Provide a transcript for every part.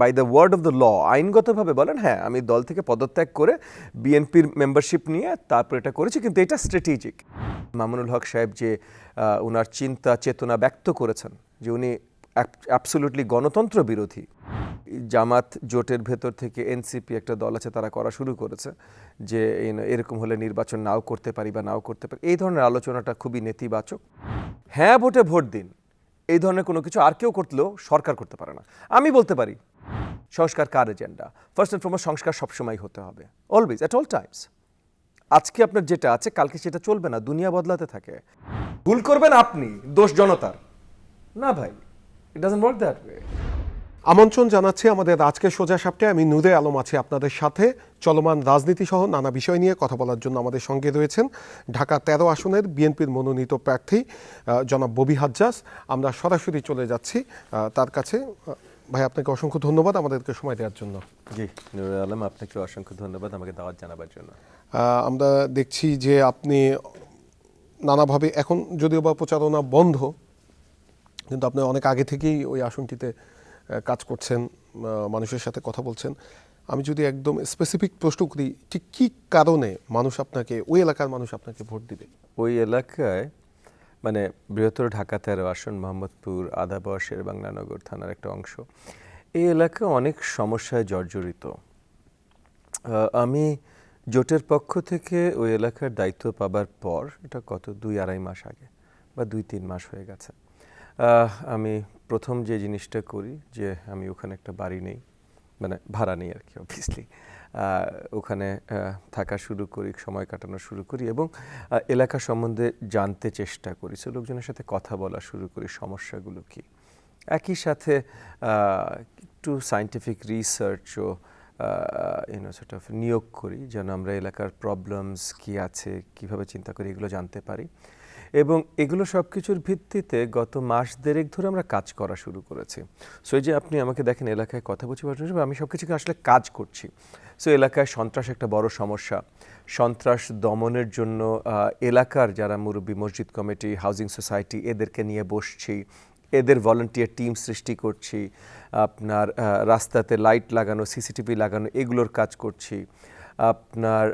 By the word of the law আইনগতভাবে বলেন হ্যাঁ আমি দল থেকে পদত্যাগ করে বিএনপির মেম্বারশিপ নিয়ে তারপর এটা করেছি, কিন্তু এটা স্ট্র্যাটেজিক। মামুনুল হক সাহেব যে ওনার চিন্তা চেতনা ব্যক্ত করেছেন যে উনি অ্যাবসলিউটলি গণতন্ত্র বিরোধী, জামাত জোটের ভেতর থেকে এনসিপি একটা দল আছে তারা করা শুরু করেছে যে এরকম হলে নির্বাচন নাও করতে পারি বা নাও করতে পারি, এই ধরনের আলোচনাটা খুবই নেতিবাচক। হ্যাঁ ভোটে ভোট দিন এই ধরনের কোনো কিছু আর কেউ করলেও সরকার করতে পারে না। আমি বলতে পারি সংস্কার কার এজেন্ডা, ফার্স্ট অ্যান্ড ফরমোস্ট সংস্কার সবসময় হতে হবে, অলওয়েজ অ্যাট অল টাইমস। আজকে আপনার যেটা আছে কালকে সেটা চলবে না, দুনিয়া বদলাতে থাকে। ভুল করবেন আপনি, দোষ জনতার না ভাই, it doesn't work that way. আমন্ত্রণ জানাচ্ছি আমাদের আজকের সোজা সাপটায়। আমি নূরে আলম আছি আপনাদের সাথে। চলমান রাজনীতি সহ নানা বিষয় নিয়ে কথা বলার জন্য আমাদের সঙ্গে রয়েছেন ঢাকা 13 আসনের বিএনপির মনোনীত প্রার্থী জনাব ববি হাজ্জাজ। আমরা সরাসরি চলে যাচ্ছি তার কাছে। ভাই আপনাকে অসংখ্য ধন্যবাদ আমাদেরকে সময় দেওয়ার জন্য। জি নূরে আলম, আপনাকে অসংখ্য ধন্যবাদ আমাকে দাওয়াত জানাবার জন্য। আমরা দেখছি যে আপনি নানাভাবে, এখন যদিও বা প্রচারণা বন্ধ, কিন্তু আপনি অনেক আগে থেকেই ওই আসনটিতে কাজ করছেন, মানুষের সাথে কথা বলছেন। আমি যদি একদম স্পেসিফিক প্রশ্ন করি, ঠিক কী কারণে মানুষ আপনাকে, ওই এলাকার মানুষ আপনাকে ভোট দিবে? ওই এলাকায় মানে বৃহত্তর ঢাকা 13 আসন, মোহাম্মদপুর, আদাবর, শেরেবাংলানগর থানার একটা অংশ, এই এলাকা অনেক সমস্যায় জর্জরিত। আমি জোটের পক্ষ থেকে ওই এলাকার দায়িত্ব পাবার পর, এটা কত 2-2.5 মাস আগে বা 2-3 মাস হয়ে গেছে, আমি প্রথম যে জিনিসটা করি যে আমি ওখানে একটা বাড়ি নেই, মানে ভাড়া নেই আর কি, অবভিয়াসলি ওখানে থাকা শুরু করি, সময় কাটানো শুরু করি এবং এলাকা সম্বন্ধে জানতে চেষ্টা করি, সো লোকজনের সাথে কথা বলা শুরু করি, সমস্যাগুলো কী। একই সাথে একটু সায়েন্টিফিক রিসার্চও সর্ট অফ নিয়োগ করি যেন আমরা এলাকার প্রবলেমস কী আছে, কীভাবে চিন্তা করি, এগুলো জানতে পারি। এবং এগুলো সব কিছুর ভিত্তিতে গত মাস দেড়েক ধরে আমরা কাজ করা শুরু করেছি। সো এই যে আপনি আমাকে দেখেন এলাকায় কথা বলছি, আমি সব কিছুকে আসলে কাজ করছি। সো এলাকায় সন্ত্রাস একটা বড় সমস্যা, সন্ত্রাস দমনের জন্য এলাকার যারা মুরব্বী, মসজিদ কমিটি, হাউজিং সোসাইটি, এদেরকে নিয়ে বসছি, এদের ভলান্টিয়ার টিম সৃষ্টি করছি, আপনার রাস্তাতে লাইট লাগানো, সিসিটিভি লাগানো, এগুলোর কাজ করছি, আপনার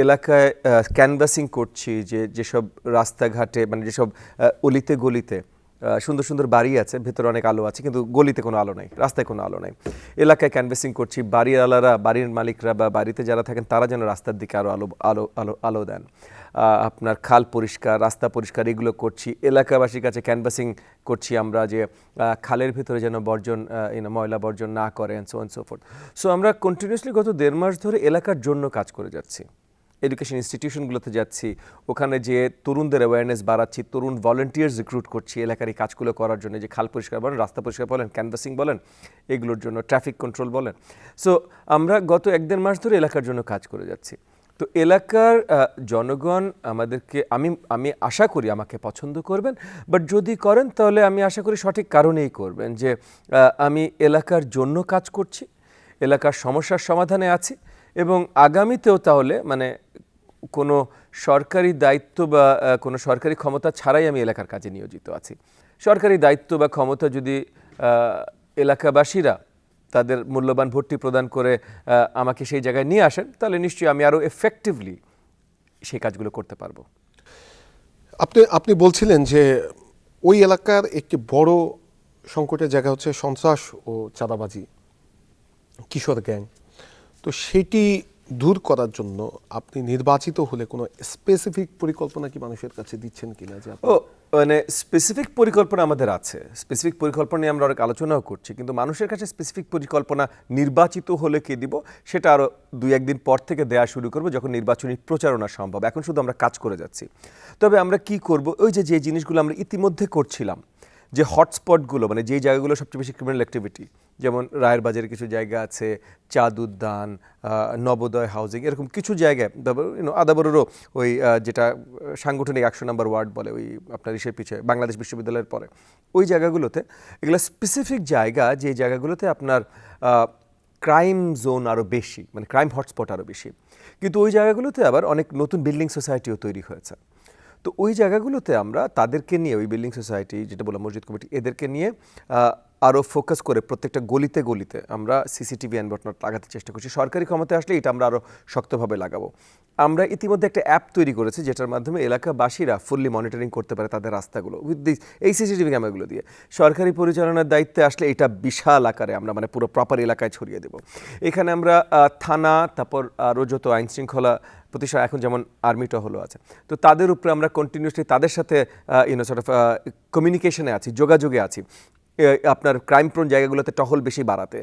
এলাকায় ক্যানভাসিং করছি যে যেসব রাস্তাঘাটে মানে যেসব অলিতে গলিতে সুন্দর সুন্দর বাড়ি আছে, ভেতরে অনেক আলো আছে কিন্তু গলিতে কোনো আলো নাই, রাস্তায় কোনো আলো নাই, এলাকায় ক্যানভাসিং করছি, বাড়িওয়ালারা, বাড়ির মালিকরা বা বাড়িতে যারা থাকেন তারা যেন রাস্তার দিকে আরও আলো আলো আলো আলো দেন। আপনার খাল পরিষ্কার, রাস্তা পরিষ্কার, এগুলো করছি। এলাকাবাসীর কাছে ক্যানভাসিং করছি আমরা যে খালের ভিতরে যেন বর্জন, ময়লা বর্জন না করেন, so and so fourth. So আমরা কন্টিনিউয়াসলি গত 1.5 মাস ধরে এলাকার জন্য কাজ করে যাচ্ছি। এডুকেশন ইনস্টিটিউশনগুলোতে যাচ্ছি, ওখানে যে তরুণদের অ্যাওয়ারনেস বাড়াচ্ছি, তরুণ ভলেন্টিয়ার্স রিক্রুট করছি এলাকার এই কাজগুলো করার জন্য, যে খাল পরিষ্কার বলেন, রাস্তা পরিষ্কার বলেন, ক্যানভাসিং বলেন, এগুলোর জন্য ট্রাফিক কন্ট্রোল বলেন। সো আমরা গত 1-1.5 মাস ধরে এলাকার জন্য কাজ করে যাচ্ছি। তো এলাকার জনগণ আমাদেরকে, আমি আশা করি আমাকে পছন্দ করবেন, বাট যদি করেন তাহলে আমি আশা করি সঠিক কারণেই করবেন যে আমি এলাকার জন্য কাজ করছি, এলাকার সমস্যার সমাধানে আছি এবং আগামীতেও তাহলে মানে কোনো সরকারি দায়িত্ব বা কোনো সরকারি ক্ষমতা ছাড়াই আমি এলাকার কাজে নিয়োজিত আছি। সরকারি দায়িত্ব বা ক্ষমতা যদি এলাকাবাসীরা তাদের মূল্যবান ভোটটি প্রদান করে আমাকে সেই জায়গায় নিয়ে আসেন, তাহলে নিশ্চয়ই আমি আরও এফেক্টিভলি সেই কাজগুলো করতে পারবো। আপনি বলছিলেন যে ওই এলাকার একটি বড় সংকটের জায়গা হচ্ছে সন্ত্রাস ও চাঁদাবাজি, কিশোর গ্যাং। তো সেটি দূর করার জন্য আপনি নির্বাচিত হলে কোনো স্পেসিফিক পরিকল্পনা কি মানুষের কাছে দিচ্ছেন কিনা? যে মানে স্পেসিফিক পরিকল্পনা আমাদের আছে, স্পেসিফিক পরিকল্পনা নিয়ে আমরা অনেক আলোচনাও করছি, কিন্তু মানুষের কাছে স্পেসিফিক পরিকল্পনা নির্বাচিত হলে কে দিব সেটা আরও 2-1 দিন পর থেকে দেওয়া শুরু করবো, যখন নির্বাচনী প্রচারণা সম্ভব। এখন শুধু আমরা কাজ করে যাচ্ছি। তবে আমরা কি করব, ওই যে জিনিসগুলো আমরা ইতিমধ্যে করছিলাম, যে হটস্পটগুলো মানে যেই জায়গাগুলো সবচেয়ে বেশি ক্রিমিনাল অ্যাক্টিভিটি, যেমন রায়ের বাজারে কিছু জায়গা আছে, চাঁদ উদ্যান, নবোদয় হাউজিং, এরকম কিছু জায়গায়, তারপর আদাবরেরও ওই যেটা সাংগঠনিক 100 নম্বর ওয়ার্ড বলে ওই আপনার ইসের পিছিয়ে বাংলাদেশ বিশ্ববিদ্যালয়ের পরে, ওই জায়গাগুলোতে, এগুলো স্পেসিফিক জায়গা যে জায়গাগুলোতে আপনার ক্রাইম জোন আরও বেশি, মানে ক্রাইম হটস্পট আরও বেশি, কিন্তু ওই জায়গাগুলোতে আবার অনেক নতুন বিল্ডিং সোসাইটিও তৈরি হয়েছে। তো ওই জায়গাগুলোতে আমরা তাদেরকে নিয়ে, ওই বিল্ডিং সোসাইটি যেটা বললাম, মসজিদ কমিটি, এদেরকে নিয়ে আরও ফোকাস করে প্রত্যেকটা গলিতে গলিতে আমরা সিসিটিভি অ্যান্ড লাগাতে চেষ্টা করছি। সরকারি ক্ষমতায় আসলে এটা আমরা আরও শক্তভাবে লাগাবো। আমরা ইতিমধ্যে একটা অ্যাপ তৈরি করেছি যেটার মাধ্যমে এলাকাবাসীরা ফুললি মনিটরিং করতে পারে তাদের রাস্তাগুলো উইথ দিস এই সিসিটিভি ক্যামেরাগুলো দিয়ে। সরকারি পরিচালনার দায়িত্বে আসলে এটা বিশাল আকারে আমরা মানে পুরো প্রপার এলাকায় ছড়িয়ে দেব। এখানে আমরা থানা, তারপর আরও যত আইন শৃঙ্খলা প্রতিষ্ঠান এখন যেমন আর্মি টহলও আছে, তো তাদের উপরে আমরা কন্টিনিউসলি তাদের সাথে কমিউনিকেশনে আছি, যোগাযোগে আছি আপনার ক্রাইম প্রোন জায়গাগুলোতে টহল বেশি বাড়াতে।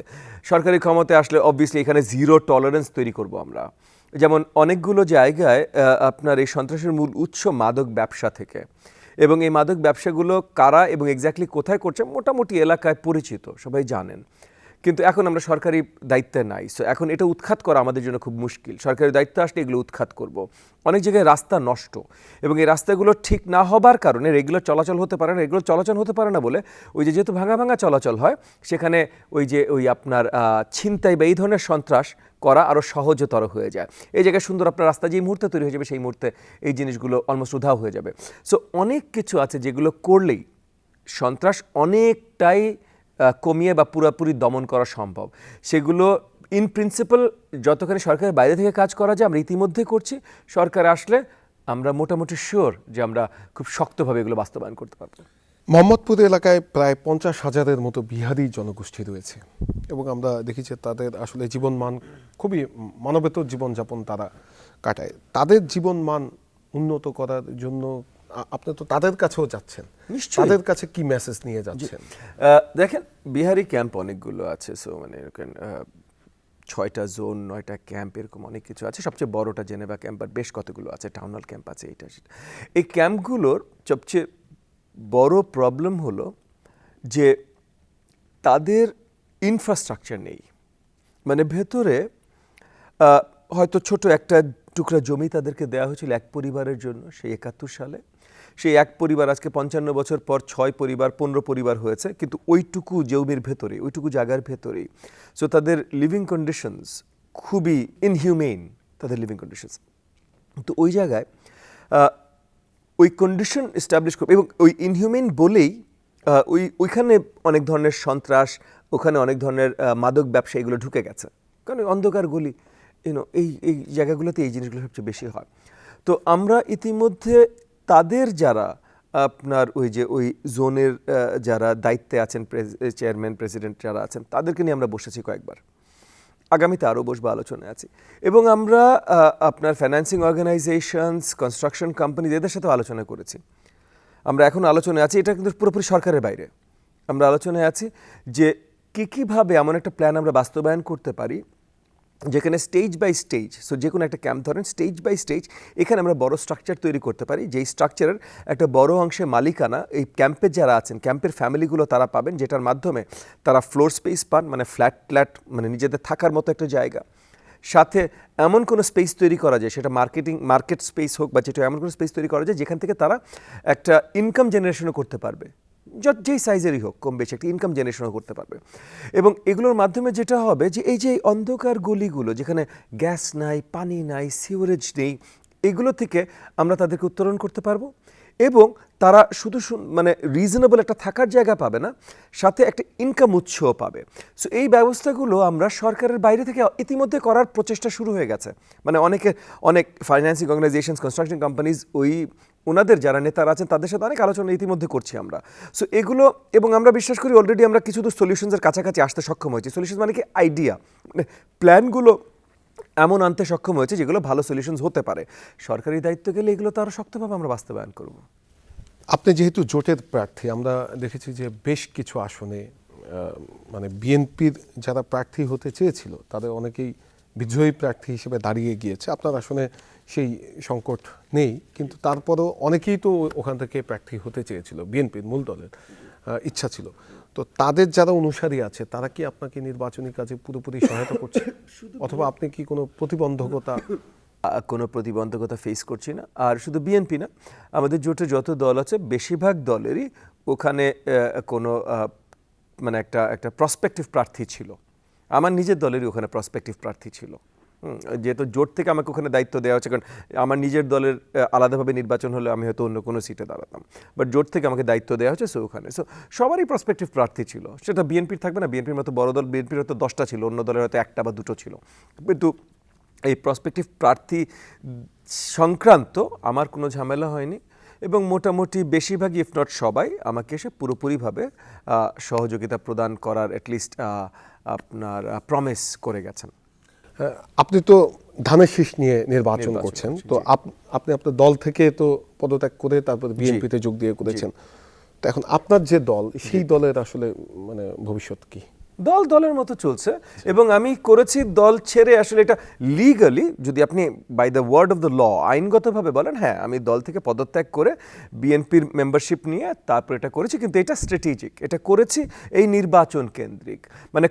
সরকারি ক্ষমতায় আসলে অবভিয়াসলি এখানে জিরো টলারেন্স তৈরি করব আমরা। যেমন অনেকগুলো জায়গায় আপনার এই সন্ত্রাসের মূল উৎস মাদক ব্যবসা থেকে, এবং এই মাদক ব্যবসাগুলো কারা এবং এক্স্যাক্টলি কোথায় করছে মোটামুটি এলাকায় পরিচিত, সবাই জানেন। কিন্তু এখন আমরা সরকারি দায়িত্বে নাই, সো এখন এটা উৎখাত করা আমাদের জন্য খুব মুশকিল। সরকারি দায়িত্ব আসলে এগুলো উৎখাত করব। অনেক জায়গায় রাস্তা নষ্ট এবং এই রাস্তাগুলো ঠিক না হবার কারণে রেগুলার চলাচল হতে পারে না। এগুলো চলাচল হতে পারে না বলে ওই যে যেহেতু ভাঙা ভাঙা চলাচল হয়, সেখানে ওই আপনার ছিনতাই বা এই ধরনের সন্ত্রাস করা আরও সহজতর হয়ে যায়। এই জায়গায় সুন্দর আপনার রাস্তা যেই মুহূর্তে তৈরি হয়ে যাবে সেই মুহূর্তে এই জিনিসগুলো অলমোস্ট উধাও হয়ে যাবে। সো অনেক কিছু আছে যেগুলো করলেই সন্ত্রাস অনেকটাই কমিয়ে বা পুরোপুরি দমন করা সম্ভব। সেগুলো ইন প্রিন্সিপাল যতখানি সরকারের বাইরে থেকে কাজ করা যায় আমরা ইতিমধ্যে করছি। সরকার আসলে আমরা মোটামুটি শিওর যে আমরা খুব শক্তভাবে এগুলো বাস্তবায়ন করতে পারবো। মোহাম্মদপুর এলাকায় প্রায় 50,000-এর মতো বিহারি জনগোষ্ঠী রয়েছে এবং আমরা দেখি যে তাদের আসলে জীবনমান খুবই মানবেতর জীবনযাপন তারা কাটায়। তাদের জীবনমান উন্নত করার জন্য আপনি তো তাদের কাছেও যাচ্ছেন, নিশ্চয়ই। তাদের কাছে কি মেসেজ নিয়ে যাচ্ছেন? দেখেন, বিহারি ক্যাম্প অনেকগুলো আছে, সো মানে 6টা জোন, 9টা ক্যাম্প, এরকম অনেক কিছু আছে। সবচেয়ে বড়টা জেনেভা ক্যাম্প, আর বেশ কতগুলো আছে, টাউন হল ক্যাম্প আছে, এইটা সেটা। এই ক্যাম্পগুলোর সবচেয়ে বড় প্রবলেম হলো যে তাদের ইনফ্রাস্ট্রাকচার নেই। মানে ভেতরে হয়তো ছোট একটা টুকরা জমি তাদেরকে দেওয়া হয়েছিল এক পরিবারের জন্য সেই 71 সালে। সেই এক পরিবার আজকে 55 বছর পর 6 পরিবার 15 পরিবার হয়েছে, কিন্তু ওইটুকু জমির ভেতরে, ওইটুকু জায়গার ভেতরেই। সো তাদের লিভিং কন্ডিশনস খুবই ইনহিউমেন, তাদের লিভিং কন্ডিশনস। তো ওই জায়গায় ওই কন্ডিশন এস্টাবলিশ করবে, এবং ওই ইনহিউমেন বলেই ওইখানে অনেক ধরনের সন্ত্রাস, ওখানে অনেক ধরনের মাদক ব্যবসা এগুলো ঢুকে গেছে। কারণ অন্ধকার গলি, এই জায়গাগুলোতে এই জিনিসগুলো সবচেয়ে বেশি হয়। তো আমরা ইতিমধ্যে তাদের যারা আপনার ওই জোনের যারা দায়িত্বে আছেন, চেয়ারম্যান, প্রেসিডেন্ট যারা আছেন, তাদেরকে নিয়ে আমরা বসেছি কয়েকবার। আগামীতে আরও বসবো, আলোচনায় আছি। এবং আমরা আপনার ফাইন্যান্সিং অর্গানাইজেশনস, কনস্ট্রাকশন কোম্পানি, এদের সাথেও আলোচনা করেছি। আমরা এখন আলোচনায় আছি, এটা কিন্তু পুরোপুরি সরকারের বাইরে। আমরা আলোচনায় আছি যে কীভাবে এমন একটা প্ল্যান আমরা বাস্তবায়ন করতে পারি যেখানে স্টেজ বাই স্টেজ, সো যে কোনো একটা ক্যাম্প ধরেন, স্টেজ বাই স্টেজ এখানে আমরা বড় স্ট্রাকচার তৈরি করতে পারি, যেই স্ট্রাকচারের একটা বড় অংশে মালিকানা এই ক্যাম্পের যারা আছেন, ক্যাম্পের ফ্যামিলিগুলো তারা পাবেন, যেটার মাধ্যমে তারা ফ্লোর স্পেস পান, মানে ফ্ল্যাট, মানে নিজেদের থাকার মতো একটা জায়গা। সাথে এমন কোনো স্পেস তৈরি করা যায়, সেটা মার্কেট স্পেস হোক বা যেটা, এমন কোনো স্পেস তৈরি করা যায় যেখান থেকে তারা একটা ইনকাম জেনারেশনও করতে পারবে, যেই সাইজেরই হোক, কম বেশি একটা ইনকাম জেনারেশনও করতে পারবে। এবং এগুলোর মাধ্যমে যেটা হবে যে এই যে অন্ধকার গলিগুলো যেখানে গ্যাস নাই, পানি নাই, সিওরেজ নেই, এগুলো থেকে আমরা তাদেরকে উত্তরণ করতে পারবো। এবং তারা শুধু মানে রিজনেবল একটা থাকার জায়গা পাবে না, সাথে একটা ইনকাম উৎসও পাবে। সো এই ব্যবস্থাগুলো আমরা সরকারের বাইরে থেকে ইতিমধ্যে করার প্রচেষ্টা শুরু হয়ে গেছে। মানে অনেক ফাইন্যান্সিং অর্গানাইজেশনস, কনস্ট্রাকশন কোম্পানিজ, ওনাদের যারা নেতারা আছেন তাদের সাথে অনেক আলোচনা ইতিমধ্যে করছি আমরা। সো এগুলো, এবং আমরা বিশ্বাস করি অলরেডি আমরা কিছু তো সলিউশনসের কাছাকাছি আসতে সক্ষম হয়েছি। সলিউশন মানে কি, আইডিয়া, মানে প্ল্যানগুলো এমন আনতে সক্ষম হয়েছে যেগুলো ভালো সলিউশনস হতে পারে। সরকারি দায়িত্ব গেলে এগুলো তো আরও শক্তভাবে আমরা বাস্তবায়ন করব। আপনি যেহেতু জোটের প্রার্থী, আমরা দেখেছি যে বেশ কিছু আসনে মানে বিএনপির যারা প্রার্থী হতে চেয়েছিল তাদের অনেকেই বিদ্রোহী প্রার্থী হিসেবে দাঁড়িয়ে গিয়েছে। আপনার আসনে সেই সংকট নেই, কিন্তু তারপরও অনেকেই তো ওখান থেকে প্রার্থী হতে চেয়েছিল, বিএনপির মূল দলের ইচ্ছা ছিল। তো তাদের যারা অনুসারী আছে তারা কি আপনাকে নির্বাচনী কাজে পুরোপুরি সহায়তা করছে, অথবা আপনি কি কোনো প্রতিবন্ধকতা? কোনো প্রতিবন্ধকতা ফেস করছি না। আর শুধু বিএনপি না, আমাদের জোটে যত দল আছে বেশিরভাগ দলেরই ওখানে কোনো মানে একটা প্রসপেক্টিভ প্রার্থী ছিল। আমার নিজের দলেরই ওখানে প্রসপেক্টিভ প্রার্থী ছিল। যেহেতু জোট থেকে আমাকে ওখানে দায়িত্ব দেওয়া হচ্ছে, কারণ আমার নিজের দলের আলাদাভাবে নির্বাচন হলে আমি হয়তো অন্য কোনো সিটে দাঁড়াতাম, বাট জোট থেকে আমাকে দায়িত্ব দেওয়া হচ্ছে, সো ওখানে সো সবারই প্রসপেক্টিভ প্রার্থী ছিল। সেটা বিএনপির থাকবে না, বিএনপির মতো বড় দল, বিএনপির হয়তো 10টা ছিল, অন্য দলের হয়তো 1টা বা 2টো ছিল, কিন্তু এই প্রসপেক্টিভ প্রার্থী সংক্রান্ত আমার কোনো ঝামেলা হয়নি এবং মোটামুটি বেশিরভাগই ইফ নট সবাই আমাকে এসে পুরোপুরিভাবে সহযোগিতা প্রদান করার অ্যাটলিস্ট আপনার প্রমিস করে গেছেন। আপনি তো ধানের শীষ নিয়ে নির্বাচন করছেন, তো আপনি আপনার দল থেকে তো পদত্যাগ করে তারপর বিএনপিতে যোগ দিয়ে করেছেন, তো এখন আপনার যে দল, সেই দলের আসলে মানে ভবিষ্যৎ কি? দল দলের মতো চলছে এবং আমি করেছি দল ছেড়ে, আসলে এটা লিগালি যদি আপনি by the word of the law আইনগতভাবে বলেন, হ্যাঁ আমি দল থেকে পদত্যাগ করে বিএনপির মেম্বারশিপ নিয়ে তারপর এটা করেছি, কিন্তু এটা স্ট্র্যাটেজিক, এটা করেছি এই নির্বাচন কেন্দ্রিক, মানে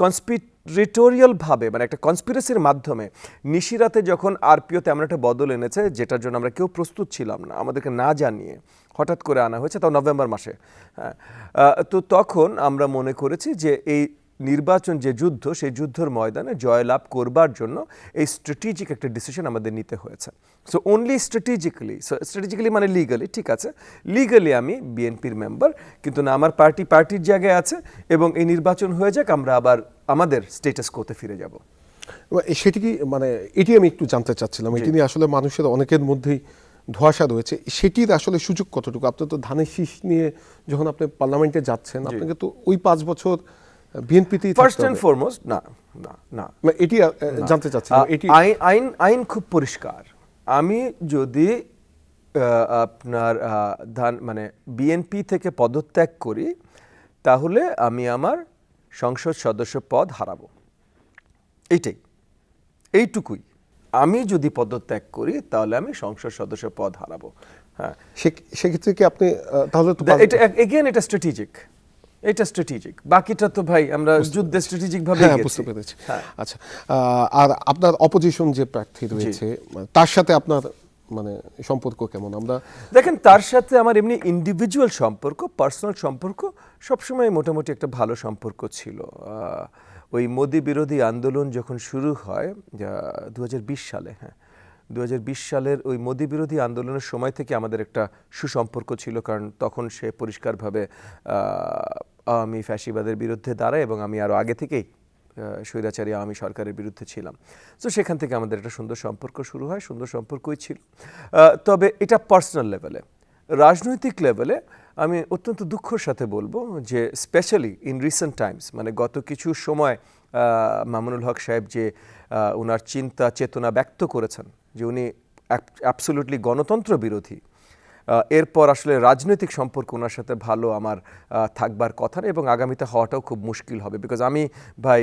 কনস্পিরেটোরিয়ালভাবে, মানে একটা কনস্পিরেসির মাধ্যমে। নিশিরাতে যখন আরপিও তেমন একটা বদল এনেছে যেটার জন্য আমরা কেউ প্রস্তুত ছিলাম না, আমাদেরকে না জানিয়ে হঠাৎ করে আনা হয়েছে, তাও নভেম্বর মাসে, হ্যাঁ, তো তখন আমরা মনে করেছি যে এই নির্বাচন যে যুদ্ধ, সেই যুদ্ধের ময়দানে জয়লাভ করবার জন্য এই স্ট্র্যাটেজিক একটা ডিসিশন আমাদের নিতে হয়েছে। সো অনলি স্ট্র্যাটেজিক্যালি মানে লিগালি, ঠিক আছে, লিগালি আমি বিএনপির মেম্বার, কিন্তু না আমার পার্টির জায়গায় আছে, এবং এই নির্বাচন হয়ে যাক, আমরা আবার আমাদের স্টেটাস কোতে ফিরে যাব। সেটি কি, মানে এটি আমি একটু জানতে চাচ্ছিলাম, এটি নিয়ে আসলে মানুষের অনেকের মধ্যেই ধোঁয়াশা রয়েছে, সেটির আসলে সুযোগ কতটুকু? আপনি তো ধানের শীষ নিয়ে যখন আপনি পার্লামেন্টে যাচ্ছেন, আপনাকে তো ওই 5 বছর বিএনপিতেই ফার্স্ট অ্যান্ড ফরমোস্ট না না না, এটি জানতে চাচ্ছিলাম। এটি আইন খুব পরিষ্কার। আমি যদি আপনার মানে বিএনপি থেকে পদত্যাগ করি, তাহলে আমি আমার সংসদ সদস্য পদ হারাবো, এইটুকুই। আমি যদি পদত্যাগ করি তাহলে আমি সংসদ সদস্য পদ হারাবো। হ্যাঁ, সেক্ষেত্রে কি আপনি তাহলে তো এটা এগেইন এটা স্ট্র্যাটেজিক, বাকিটা তো ভাই আমরা যুদ্ধে স্ট্র্যাটেজিক ভাবে গেছি। বুঝতে পেরেছি। আচ্ছা, আর আপনার অপোজিশন যে প্রার্থী রয়েছে, তার সাথে আপনার মানে সম্পর্ক কেমন? আমরা দেখেন, তার সাথে আমার এমনি ইন্ডিভিজুয়াল সম্পর্ক, পার্সোনাল সম্পর্ক সবসময় মোটামুটি একটা ভালো সম্পর্ক ছিল। ওই মোদি বিরোধী আন্দোলন যখন শুরু হয় 2020 সালে, হ্যাঁ 2020 সালের ওই মোদি বিরোধী আন্দোলনের সময় থেকে আমাদের একটা সুসম্পর্ক ছিল, কারণ তখন সে পরিষ্কারভাবে আওয়ামী ফ্যাসিবাদের বিরুদ্ধে দাঁড়ায় এবং আমি আরও আগে থেকেই স্বৈরাচারী আওয়ামী সরকারের বিরুদ্ধে ছিলাম। তো সেখান থেকে আমাদের একটা সুন্দর সম্পর্ক শুরু হয়, সুন্দর সম্পর্কই ছিল। তবে এটা পার্সোনাল লেভেলে। রাজনৈতিক লেভেলে আমি অত্যন্ত দুঃখের সাথে বলবো যে স্পেশালি ইন রিসেন্ট টাইমস, মানে গত কিছু সময় মামুনুল হক সাহেব যে ওনার চিন্তা চেতনা ব্যক্ত করেছেন যে উনি অ্যাবসলিউটলি গণতন্ত্র বিরোধী, এরপর আসলে রাজনৈতিক সম্পর্ক ওনার সাথে ভালো আমার থাকবার কথা না, এবং আগামীতে হওয়াটাও খুব মুশকিল হবে, বিকজ আমি ভাই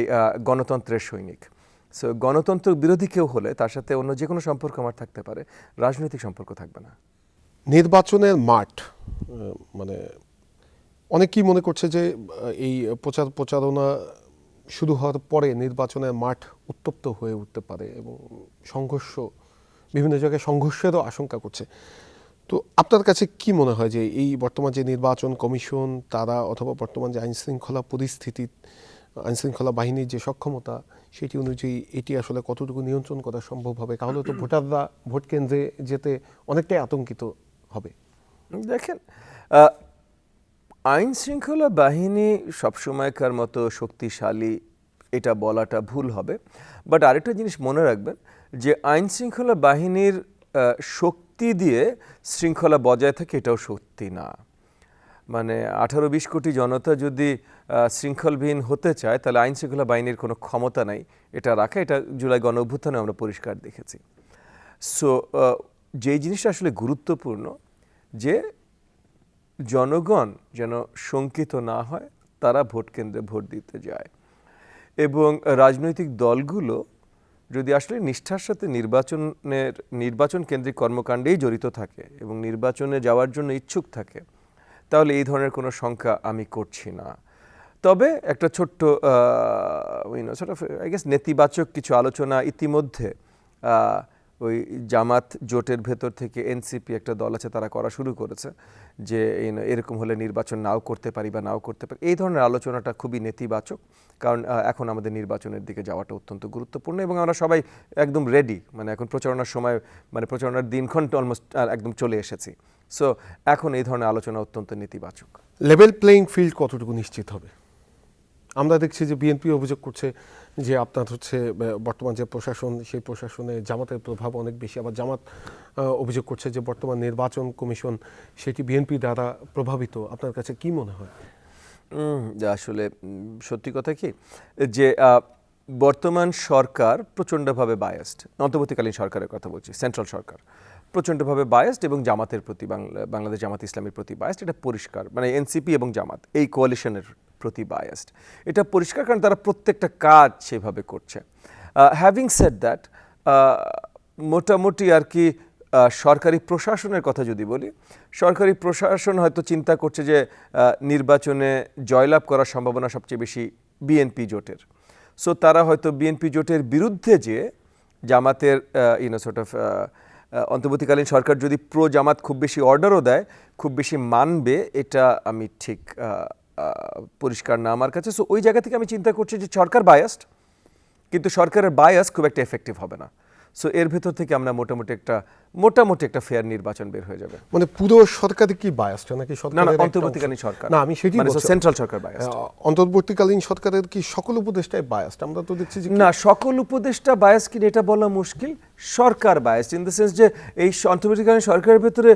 গণতন্ত্রের সৈনিক। সো গণতন্ত্র বিরোধী কেউ হলে তার সাথে অন্য যে কোনো সম্পর্ক আমার থাকতে পারে, রাজনৈতিক সম্পর্ক থাকবে না। নির্বাচনের মাঠ, মানে অনেকেই মনে করছে যে এই প্রচারণা শুরু হওয়ার পরে নির্বাচনের মাঠ উত্তপ্ত হয়ে উঠতে পারে এবং বিভিন্ন জায়গায় সংঘর্ষেরও আশঙ্কা করছে। তো আপনার কাছে কি মনে হয় যে এই বর্তমান যে নির্বাচন কমিশন তারা, অথবা বর্তমান যে আইনশৃঙ্খলা পরিস্থিতি, আইনশৃঙ্খলা বাহিনীর যে সক্ষমতা, সেটি অনুযায়ী এটি আসলে কতটুকু নিয়ন্ত্রণ করা সম্ভব হবে? তাহলে তো ভোটাররা ভোট কেন্দ্রে যেতে অনেকটাই আতঙ্কিত হবে। দেখেন, আইন শৃঙ্খলা বাহিনী সবসময়কার মতো শক্তিশালী এটা বলাটা ভুল হবে, বাট আরেকটা জিনিস মনে রাখবেন যে আইন শৃঙ্খলা বাহিনীর শক্তি দিয়ে শৃঙ্খলা বজায় থাকে এটাও সত্যি না। মানে 18-20 কোটি জনতা যদি শৃঙ্খলবিহীন হতে চায়, তাহলে আইন শৃঙ্খলা বাহিনীর কোনো ক্ষমতা নাই এটা রাখা। এটা জুলাই গণ অভ্যুত্থানে আমরা পরিষ্কার দেখেছি। সো যেই জিনিসটা আসলে গুরুত্বপূর্ণ, যে জনগণ যেন শঙ্কিত না হয়, তারা ভোট কেন্দ্রে ভোট দিতে যায়, এবং রাজনৈতিক দলগুলো যদি আসলে নিষ্ঠার সাথে নির্বাচন কেন্দ্রিক কর্মকাণ্ডেই জড়িত থাকে এবং নির্বাচনে যাওয়ার জন্য ইচ্ছুক থাকে, তাহলে এই ধরনের কোনো শঙ্কা আমি করছি না। তবে একটা ছোট্ট নেতিবাচক কিছু আলোচনা ইতিমধ্যে ওই জামাত জোটের ভেতর থেকে এনসিপি একটা দল আছে, তারা করা শুরু করেছে যে এরকম হলে নির্বাচন নাও করতে পারি বা নাও করতে পারি। এই ধরনের আলোচনাটা খুবই নেতিবাচক, কারণ এখন আমাদের নির্বাচনের দিকে যাওয়াটা অত্যন্ত গুরুত্বপূর্ণ এবং আমরা সবাই একদম রেডি, মানে এখন প্রচারণার সময়, মানে প্রচারণার দিনক্ষণ অলমোস্ট একদম চলে এসেছি। সো এখন এই ধরনের আলোচনা অত্যন্ত নেতিবাচক। লেভেল প্লেইং ফিল্ড কতটুকু নিশ্চিত হবে? আমরা দেখছি যে বিএনপি অভিযোগ করছে যে আপনার হচ্ছে বর্তমান যে প্রশাসন, সেই প্রশাসনে জামাতের প্রভাব অনেক বেশি। আবার জামাত অভিযোগ করছে যে বর্তমান নির্বাচন কমিশন সেটি বিএনপি দ্বারা প্রভাবিত। আপনার কাছে কি মনে হয়? আসলে সত্যি কথা কি যে বর্তমান সরকার প্রচণ্ডভাবে বায়াসড, অন্তর্বর্তীকালীন সরকারের কথা বলছি, সেন্ট্রাল সরকার প্রচণ্ডভাবে বায়াসড এবং জামাতের প্রতি, বাংলাদেশ জামাত ইসলামের প্রতি বায়াসড। এটা পরিষ্কার, মানে এনসিপি এবং জামাত এই কোয়ালিশনের প্রতি বায়াসড, এটা পরিষ্কার, কারণ তারা প্রত্যেকটা কাজ সেভাবে করছে। হ্যাভিং সেড দ্যাট, মোটামুটি আর কি সরকারি প্রশাসনের কথা যদি বলি, সরকারি প্রশাসন হয়তো চিন্তা করছে যে নির্বাচনে জয়লাভ করার সম্ভাবনা সবচেয়ে বেশি বিএনপি জোটের। সো তারা হয়তো বিএনপি জোটের বিরুদ্ধে যে জামাতের অন্তর্বর্তীকালীন সরকার যদি প্রো জামাত খুব বেশি অর্ডারও দেয়, খুব বেশি মানবে, এটা আমি ঠিক পরিষ্কার না আমার কাছে। সো ওই জায়গা থেকে আমি চিন্তা করছি যে সরকার বায়াসড, কিন্তু সরকারের বায়াস খুব একটা এফেক্টিভ হবে না। সো এর ভেতর থেকে আমরা মোটামুটি একটা ফেয়ার নির্বাচন বের হয়ে যাবে। মানে পুরো সরকার কি বায়াসড নাকি না, সরকারের অন্তর্বর্তীকালীন সরকার, না, আমি সেটাই বলছি, সেন্ট্রাল সরকার বায়াসড। অন্তর্বর্তীকালীন সরকারের কি সকল উপদেষ্টাই বায়াসড? আমরা তো দেখছি যে না, সকল উপদেষ্টা বায়াস কিনা এটা বলা মুশকিল। সরকার বায়াসড ইন দ্য সেন্স যে এই অন্তর্বর্তীকালীন সরকারের ভেতরে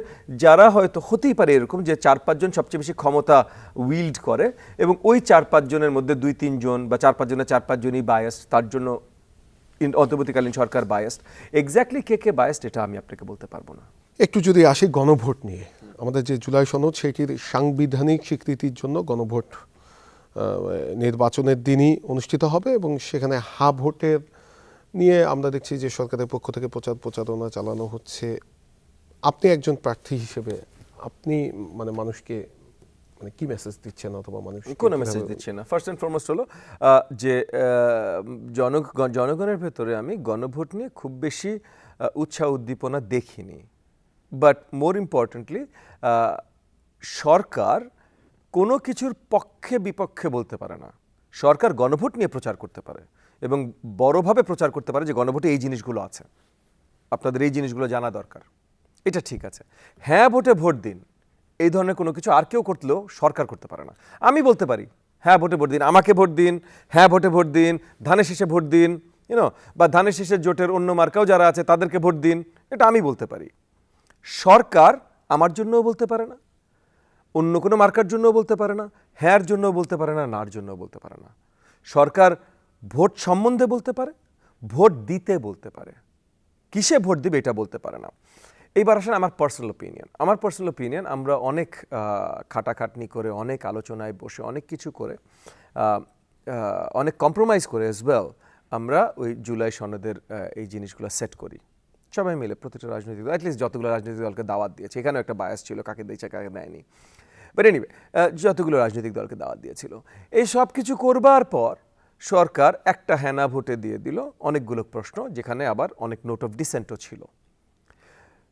যারা হয়তো হতেই পারে এরকম যে 4-5 জন সবচেয়ে বেশি ক্ষমতা উইল্ড করে এবং ওই 4-5 জনের মধ্যে 2-3 জন বা 4-5 জনের 4-5 জনই বায়াসড, তার জন্য অন্তর্বর্তীকালীন সরকার বায়াসড। এক্স্যাক্টলি কে বায়াসড এটা আমি আপনাকে বলতে পারবো না। একটু যদি আসি গণভোট নিয়ে, আমাদের যে জুলাই সনদ সেটির সাংবিধানিক স্বীকৃতির জন্য গণভোট নির্বাচনের দিনই অনুষ্ঠিত হবে এবং সেখানে হা ভোটের নিয়ে আমরা দেখছি যে সরকারের পক্ষ থেকে প্রচারণা চালানো হচ্ছে। আপনি একজন প্রার্থী হিসেবে আপনি মানে মানুষকে মানে কি মেসেজ দিচ্ছেন, অথবা মানুষ কোনো মেসেজ দিচ্ছে না? ফার্স্ট অ্যান্ড ফরমোস্ট হলো যে জনগণের ভেতরে আমি গণভোট নিয়ে খুব বেশি উৎসাহ উদ্দীপনা দেখিনি। বাট মোর ইম্পর্টেন্টলি, সরকার কোনো কিছুর পক্ষে বিপক্ষে বলতে পারে না। সরকার গণভোট নিয়ে প্রচার করতে পারে এবং বড়ভাবে প্রচার করতে পারে যে গণভোটে এই জিনিসগুলো আছে, আপনাদের এই জিনিসগুলো জানা দরকার। এটা ঠিক আছে। হ্যাঁ ভোটে ভোট দিন, এই ধরনের কোনো কিছু আর কেউ করলেও সরকার করতে পারে না। আমি বলতে পারি হ্যাঁ ভোটে ভোট দিন, আমাকে ভোট দিন, হ্যাঁ ভোটে ভোট দিন, ধানের শীষে ভোট দিন, বা ধানের শীষের জোটের অন্য মার্কাও যারা আছে তাদেরকে ভোট দিন, এটা আমি বলতে পারি। সরকার আমার জন্যও বলতে পারে না, অন্য কোনো মার্কার জন্যও বলতে পারে না, হ্যাঁর জন্যও বলতে পারে না, নার জন্যও বলতে পারে না। সরকার ভোট সম্বন্ধে বলতে পারে, ভোট দিতে বলতে পারে, কিসে ভোট দিবে এটা বলতে পারে না। এইবার আসেন আমার পার্সোনাল ওপিনিয়ন। আমরা অনেক খাটাখাটনি করে, অনেক আলোচনায় বসে, অনেক কিছু করে, অনেক কম্প্রোমাইজ করে অ্যাজ ওয়েল আমরা ওই জুলাই সনদের এই জিনিসগুলো সেট করি সবাই মিলে। প্রতিটা রাজনৈতিক দল, অ্যাটলিস্ট যতগুলো রাজনৈতিক দলকে দাওয়াত দিয়েছে, এখানেও একটা বায়াস ছিল, কাকে দিয়েছে কাকে দেয়নি, বাট এনিওয়ে যতগুলো রাজনৈতিক দলকে দাওয়াত দিয়েছিল। এই সব কিছু করবার পর সরকার একটা হ্যানা ভোটে দিয়ে দিল অনেকগুলো প্রশ্ন, যেখানে আবার অনেক নোট অফ ডিসেন্টও ছিল।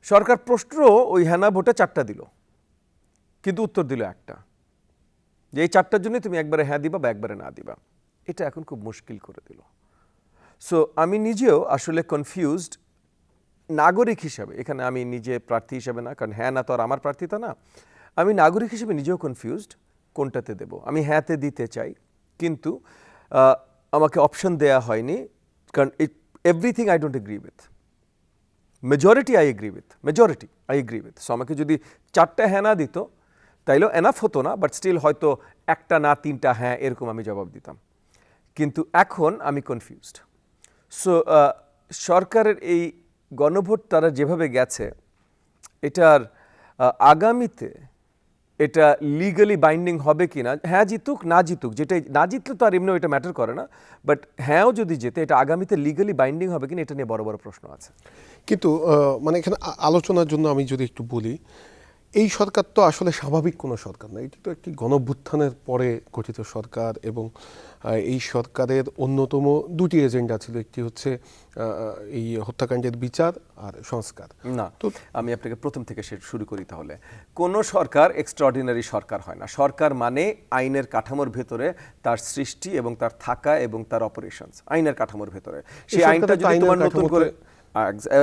সরকার প্রশ্ন ওই হ্যানা ভোটে 4টা দিল, কিন্তু উত্তর দিল একটা, যে এই 4টার জন্যই তুমি একবারে হ্যাঁ দিবা বা একবারে না দিবা। এটা এখন খুব মুশকিল করে দিল। সো আমি নিজেও আসলে কনফিউজড নাগরিক হিসাবে, এখানে আমি নিজে প্রার্থী হিসাবে না, কারণ হ্যাঁ না তো আর আমার প্রার্থিতা না, আমি নাগরিক হিসেবে নিজেও কনফিউজড কোনটাতে দেব। আমি হ্যাঁতে দিতে চাই, কিন্তু আমাকে অপশন দেয়া হয়নি, কারণ everything I don't agree with, majority I agree with. So আমাকে যদি 4টা হ্যাঁ না দিত তাইলেও এনাফ হতো না, বাট স্টিল হয়তো 1টা না 3টা হ্যাঁ এরকম আমি জবাব দিতাম। কিন্তু এখন আমি কনফিউজড। সো সরকারের এই গণভোট তারা যেভাবে গেছে, এটার আগামীতে এটা লিগালি বাইন্ডিং হবে কিনা, হ্যাঁ জিতুক না জিতুক, যেটাই না জিতলে তো আর এমনিও এটা ম্যাটার করে না, বাট হ্যাঁও যদি যেতে, এটা আগামীতে লিগালি বাইন্ডিং হবে কিনা, এটা নিয়ে বড় বড় প্রশ্ন আছে। কিন্তু মানে এখানে আলোচনার জন্য আমি যদি একটু বলি, এই সরকার তো আসলে স্বাভাবিক কোনো সরকার না, এটি তো একটি গণঅভ্যুত্থানের পরে গঠিত সরকার এবং এই সরকারের অন্যতম দুটি এজেন্ডা ছিল, একটি হচ্ছে এই হত্যাকাণ্ডের বিচার আর সংস্কার। না, তো আমি আপনাকে প্রথম থেকে শুরু করি। তাহলে কোনো সরকার এক্সট্রাঅর্ডিনারি সরকার হয় না। সরকার মানে আইনের কাঠামোর ভেতরে তার সৃষ্টি এবং তার থাকা এবং তার অপারেশনস আইনের কাঠামোর ভেতরে। সেই আইনটা যদি তোমার নতুন করে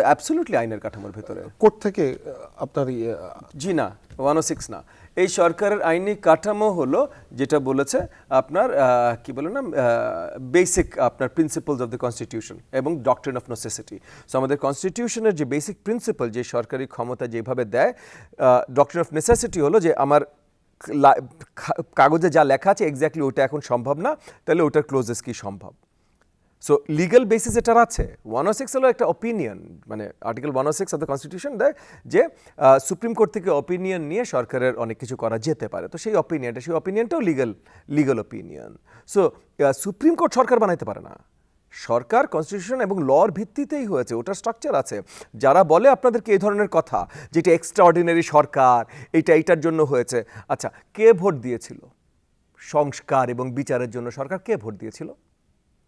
অ্যাবসলিউটলি আইনের কাঠামোর ভেতরে কোর্ট থেকে আপনার জি না, 106 না, এই সরকারের আইনি কাঠামো হলো যেটা বলেছে আপনার কি বলে না, বেসিক আপনার প্রিন্সিপালস অফ দ্য কনস্টিটিউশন এবং ডক্ট্রিন অফ নেসেসিটি। সো আমাদের কনস্টিটিউশনের যে বেসিক প্রিন্সিপাল, যে সরকারি ক্ষমতা যেভাবে দেয়, ডক্ট্রিন অফ নেসেসিটি হলো যে আমার কাগজে যা লেখা আছে এক্স্যাক্টলি ওটা এখন সম্ভব না, তাহলে ওটার ক্লোজেস কি সম্ভব। সো লিগাল বেসিস এটার আছে। 106 হলো একটা অপিনিয়ন, মানে আর্টিকেল 106 অফ দ্য কনস্টিটিউশন দেয় যে সুপ্রিম কোর্ট থেকে অপিনিয়ন নিয়ে সরকারের অনেক কিছু করা যেতে পারে। তো সেই অপিনিয়নটাও legal opinion. So supreme court সরকার বানাইতে পারে না। সরকার কনস্টিটিউশন এবং লর ভিত্তিতেই হয়েছে, ওটার স্ট্রাকচার আছে। যারা বলে আপনাদেরকে এই ধরনের কথা, যেটা এক্সট্রাঅর্ডিনারি সরকার, এইটার জন্য হয়েছে, আচ্ছা কে ভোট দিয়েছিল সংস্কার এবং বিচারের জন্য? সরকার কে ভোট দিয়েছিল?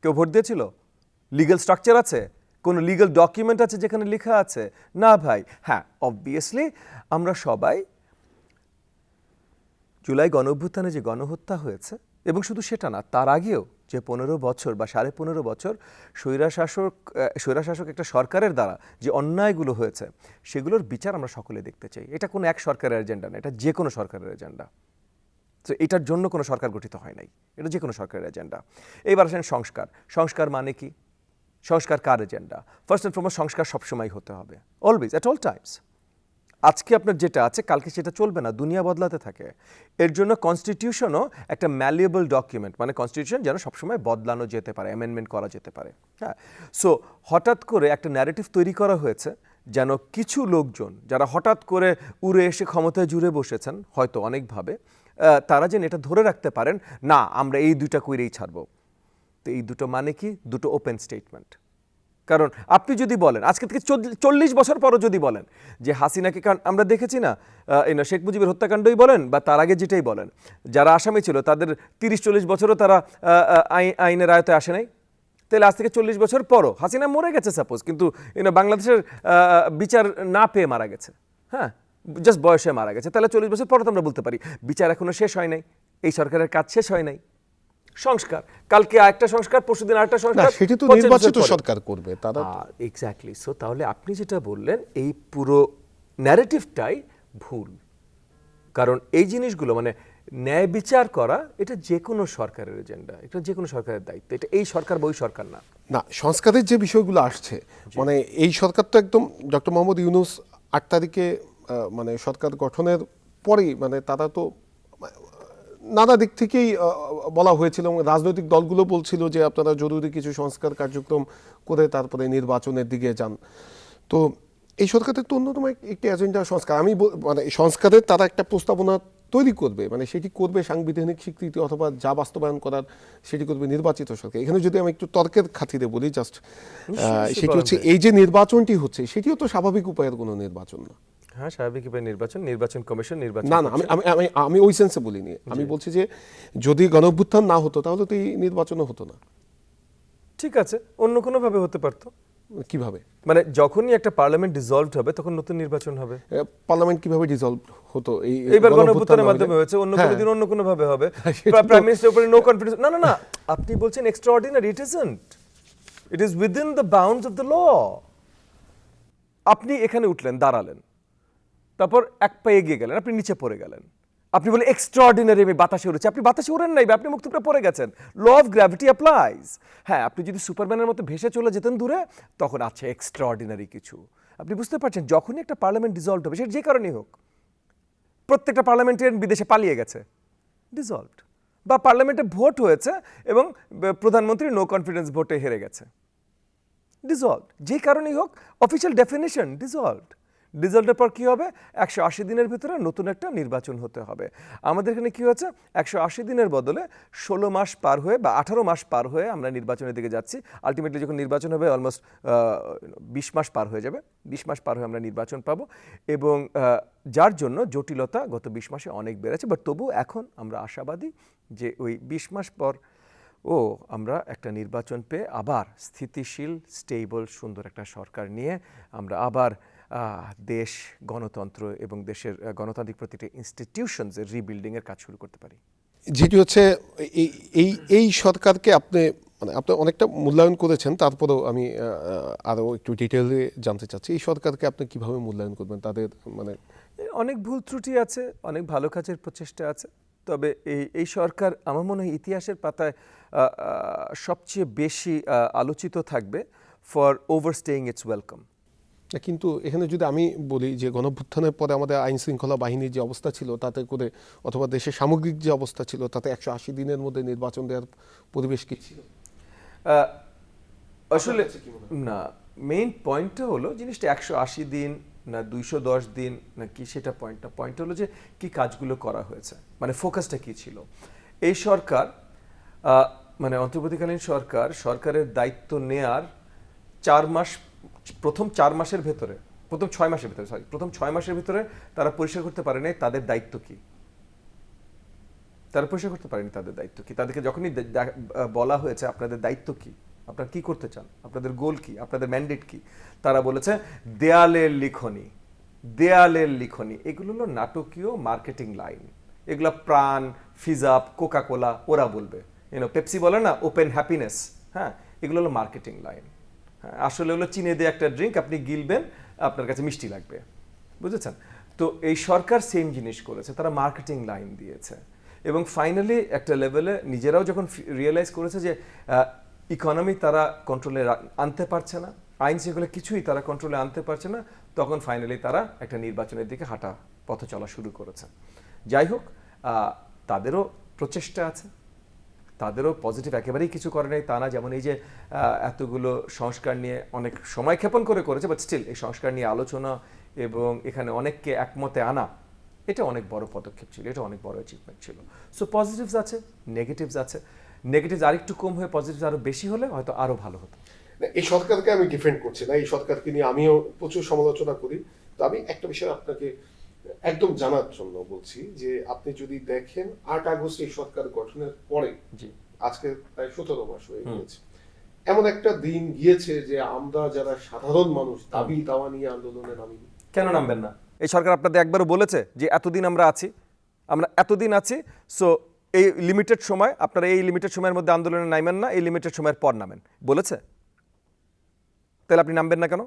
কেউ ভোট দিয়েছিল? লিগ্যাল স্ট্রাকচার আছে? কোনো লিগ্যাল ডকুমেন্ট আছে যেখানে লেখা আছে? না ভাই। হ্যাঁ, অবভিয়াসলি আমরা সবাই জুলাই গণঅভ্যুত্থানে যে গণহত্যা হয়েছে, এবং শুধু সেটা না, তার আগেও যে 15 বছর বা 15.5 বছর স্বৈরাশাসক একটা সরকারের দ্বারা যে অন্যায়গুলো হয়েছে, সেগুলোর বিচার আমরা সকলে দেখতে চাই। এটা কোনো এক সরকারের এজেন্ডা না, এটা যে কোনো সরকারের এজেন্ডা। তো এটার জন্য কোনো সরকার গঠিত হয় নাই, এটা যে কোনো সরকারের এজেন্ডা। এইবার আসেন সংস্কার মানে কি? সংস্কার কার এজেন্ডা? ফার্স্ট অ্যান্ড ফরমোস্ট সংস্কার সবসময় হতে হবে, অলওয়েজ, অ্যাট অল টাইমস। আজকে আপনার যেটা আছে কালকে সেটা চলবে না, দুনিয়া বদলাতে থাকে। এর জন্য কনস্টিটিউশনও একটা ম্যালিয়েবল ডকুমেন্ট, মানে কনস্টিটিউশন যেন সবসময় বদলানো যেতে পারে, অ্যামেন্ডমেন্ট করা যেতে পারে। হ্যাঁ, সো হঠাৎ করে একটা ন্যারেটিভ তৈরি করা হয়েছে যেন কিছু লোকজন যারা হঠাৎ করে উড়ে এসে ক্ষমতায় জুড়ে বসেছেন হয়তো অনেকভাবে, তারা যেন এটা ধরে রাখতে পারেন, না আমরা এই দুইটা কইরেই ছাড়বো। তো এই দুটো মানে কি? দুটো ওপেন স্টেটমেন্ট। কারণ আপনি যদি বলেন আজকে থেকে 40 বছর পরও যদি বলেন যে হাসিনাকে, কারণ আমরা দেখেছি না, শেখ মুজিবের হত্যাকাণ্ডই বলেন বা তার আগে যেটাই বলেন, যারা আসামি ছিল তাদের 30-40 বছরও তারা আইনের আয়তায় আসে নাই। তাহলে আজ থেকে 40 বছর পরও হাসিনা মরে গেছে সাপোজ, কিন্তু বাংলাদেশের বিচার না পেয়ে মারা গেছে, হ্যাঁ, জাস্ট বয়সে মারা গেছে, তাহলে 40 বছর পর তো আমরা বলতে পারি বিচার এখনো শেষ হয় নাই, এই সরকারের কাজ শেষ হয় নাই। সংস্কার, কালকে আরেকটা সংস্কার, পরশুদিন আরেকটা সংস্কার, সেটি তো নির্বাচিত সরকার করবে তারা। এক্স্যাক্টলি। সো তাহলে আপনি যেটা বললেন এই পুরো ন্যারেটিভটাই ভুল। কারণ এই জিনিসগুলো মানে ন্যায় বিচার করা, এটা যে কোনো সরকারের এজেন্ডা, এটা যে কোনো সরকারের দায়িত্ব, এটা এই সরকার বা ওই সরকার না। না, সংস্কারের যে বিষয়গুলো আসছে, মানে এই সরকার তো একদম ডক্টর মোহাম্মদ ইউনূস 8 তারিখে মানে সরকার গঠনের পরেই, মানে তারা তো নানা দিক থেকেই বলা হয়েছিল এবং রাজনৈতিক দলগুলো বলছিল যে আপনারা জরুরি কিছু সংস্কার কার্যক্রম করে তারপরে নির্বাচনের দিকে যান। তো এই সরকারের তো অন্যতম একটি এজেন্ডা সংস্কার। আমি মানে সংস্কারের তারা একটা প্রস্তাবনা তৈরি করবে, মানে সেটি করবে সাংবিধানিক স্বীকৃতি অথবা যা বাস্তবায়ন করার সেটি করবে নির্বাচিত সরকার। এখানে যদি আমি একটু তর্কের খাতিরে বলি জাস্ট, সেটি হচ্ছে এই যে নির্বাচনটি হচ্ছে সেটিও তো স্বাভাবিক উপায়ের কোনো নির্বাচন না। হ্যাঁ, স্বাভাবিক উপায়ে নির্বাচন কমিশন নির্বাচন। না, আমি ওই সেন্সে বলিনি। আমি বলছি যে যদি গণঅভ্যুত্থান না হতো তাহলে তো এই নির্বাচনও হতো না। ঠিক আছে, অন্য কোনো ভাবে হতে পারতো। কিভাবে? মানে যখনই একটা পার্লামেন্ট ডিসলভড হবে তখন নতুন নির্বাচন হবে। পার্লামেন্ট কিভাবে ডিসলভ হতো? এইবার গণঅভ্যুত্থানের মাধ্যমে হয়েছে, অন্য কোনো দিন অন্য কোনো ভাবে হবে। প্রাইম মিনিস্টার উপরে নো কনফিডেন্স। না না না, আপনি বলছেন extraordinary, it isn't, it is within the bounds of the law. আপনি এখানে উঠলেন, দাঁড়ালেন, তারপর এক পা এগিয়ে গেলেন, আপনি নিচে পড়ে গেলেন, আপনি বলে এক্সট্রাঅর্ডিনারি, আমি বাতাসে উড়েছি। আপনি বাতাসে উড়েন নাই, আপনি মুখ টুকরে পড়ে গেছেন। Law of gravity applies. হ্যাঁ, আপনি যদি সুপারম্যানের মতো ভেসে চলে যেতেন দূরে, তখন আছে এক্সট্রাঅর্ডিনারি কিছু। আপনি বুঝতে পারছেন, যখনই একটা পার্লামেন্ট ডিসলভড হবে, সেটা যে কারণেই হোক, প্রত্যেকটা পার্লামেন্টারিয়ান বিদেশে পালিয়ে গেছে, ডিসলভড, বা পার্লামেন্টে ভোট হয়েছে এবং প্রধানমন্ত্রী নো কনফিডেন্স ভোটে হেরে গেছে, ডিসলভড, যে কারণেই হোক, অফিসিয়াল ডেফিনেশন ডিসলভড। রেজাল্টের পর কি হবে? 180 দিনের ভিতরে নতুন একটা নির্বাচন হতে হবে। আমাদের এখানে কি হচ্ছে? 180 দিনের বদলে 16 মাস পার হয়ে বা 18 মাস পার হয়ে আমরা নির্বাচনের দিকে যাচ্ছি। আলটিমেটলি যখন নির্বাচন হবে অলমোস্ট 20 মাস পার হয়ে যাবে। 20 মাস পার হয়ে আমরা নির্বাচন পাবো এবং যার জন্য জটিলতা গত 20 মাসে অনেক বেড়েছে। বাট তবু এখন আমরা আশাবাদী যে ওই 20 মাস পর আমরা একটা নির্বাচন পেয়ে আবার স্থিতিশীল, স্টেবল, সুন্দর একটা সরকার নিয়ে আমরা আবার দেশ, গণতন্ত্র এবং দেশের গণতান্ত্রিক প্রতিটি ইনস্টিটিউশনসের রিবিল্ডিংয়ের কাজ শুরু করতে পারি। যেটি হচ্ছে এই এই এই সরকারকে আপনি অনেকটা মূল্যায়ন করেছেন, তারপরেও আমি আরও একটু ডিটেইলে জানতে চাচ্ছি এই সরকারকে আপনি কিভাবে মূল্যায়ন করবেন? তাদের অনেক ভুল ত্রুটি আছে, অনেক ভালো কাজের প্রচেষ্টা আছে, তবে এই সরকার আমার মনে হয় ইতিহাসের পাতায় সবচেয়ে বেশি আলোচিত থাকবে ফর ওভারস্টেইং ইটস ওয়েলকাম। কিন্তু এখানে যদি আমি বলি যে গণঅভ্যুত্থানের পরে আমাদের আইন শৃঙ্খলা বাহিনীর যে অবস্থা ছিল তাতে করে, অথবা দেশের সামগ্রিক যে অবস্থা ছিল তাতে 180 দিনের মধ্যে নির্বাচন দেওয়ার পরিবেশ কি ছিল? আসলে না, মেইন পয়েন্টটা হলো জিনিসটা 180 দিন না 210 দিন না কি, সেটা পয়েন্ট হলো যে কি কাজগুলো করা হয়েছে, মানে ফোকাসটা কি ছিল। এই সরকার মানে অন্তর্বর্তীকালীন সরকারের দায়িত্ব নেয়ার 4 মাস, প্রথম 4 মাসের ভেতরে, প্রথম 6 মাসের ভিতরে তারা পরিষ্কার করতে পারে নাই তাদের দায়িত্ব কি। তারা পরিষ্কার করতে পারেনি তাদের দায়িত্ব কি। তাদেরকে যখনই বলা হয়েছে আপনাদের দায়িত্ব কি, আপনারা কি করতে চান, আপনাদের গোল কি, আপনাদের ম্যান্ডেট কি, তারা বলেছে দেয়ালের লিখনি। এগুলো হলো নাটকীয় মার্কেটিং লাইন। এগুলো প্রাণ, ফিজাপ, কোকাকোলা ওরা বলবে, পেপসি বলে না ওপেন হ্যাপিনেস, হ্যাঁ, এগুলো হলো মার্কেটিং লাইন। হ্যাঁ, আসলে হলো চিনি দিয়ে একটা ড্রিঙ্ক, আপনি গিলবেন, আপনার কাছে মিষ্টি লাগবে, বুঝেছেন? তো এই সরকার সেম জিনিস করেছে, তারা মার্কেটিং লাইন দিয়েছে এবং ফাইনালি একটা লেভেলে নিজেরাও যখন রিয়েলাইজ করেছে যে ইকোনমি তারা কন্ট্রোলে আনতে পারছে না, আইন শৃঙ্খলা কিছুই তারা কন্ট্রোলে আনতে পারছে না, তখন ফাইনালি তারা একটা নির্বাচনের দিকে হাঁটা পথ চলা শুরু করেছে। যাই হোক, তাদেরও প্রচেষ্টা আছে, তাদেরও পজিটিভ একেবারেই কিছু করে নাই তা না। যেমন এই যে এতগুলো সংস্কার নিয়ে অনেক সময় ক্ষেপণ করেছে, বাট স্টিল এই সংস্কার নিয়ে আলোচনা এবং এখানে অনেককে একমতে আনা, এটা অনেক বড় পদক্ষেপ ছিল, এটা অনেক বড় অ্যাচিভমেন্ট ছিল। সো পজিটিভস আছে, নেগেটিভস আছে। নেগেটিভস আরেকটু কম হয়ে পজিটিভস আরো বেশি হলে হয়তো আরো ভালো হতো। এই সরকারকে আমি ডিফেন্ড করছি না, এই সরকারকে নিয়ে আমিও প্রচুর সমালোচনা করি। তো আমি একটা বিষয় আপনাকে একদম জানার জন্য বলছি যে আপনি যদি দেখেন 8 আগস্ট এই সরকার গঠনের পরে আজকে প্রায় 17 মাস হয়ে গিয়েছে, এমন একটা দিন গিয়েছে যে আমরা যারা সাধারণ মানুষ দাবি দাওয়া নিয়ে আন্দোলনে নামিনি। কেন নামবেন না? এই সরকার আপনাদের একবারও বলেছে যে এতদিন আমরা এতদিন আছি, সো এই লিমিটেড সময়, আপনারা এই লিমিটেড সময়ের মধ্যে আন্দোলনে নামেন না, এই লিমিটেড সময়ের পর নামেন, বলেছে? তাহলে আপনি নামবেন না কেন?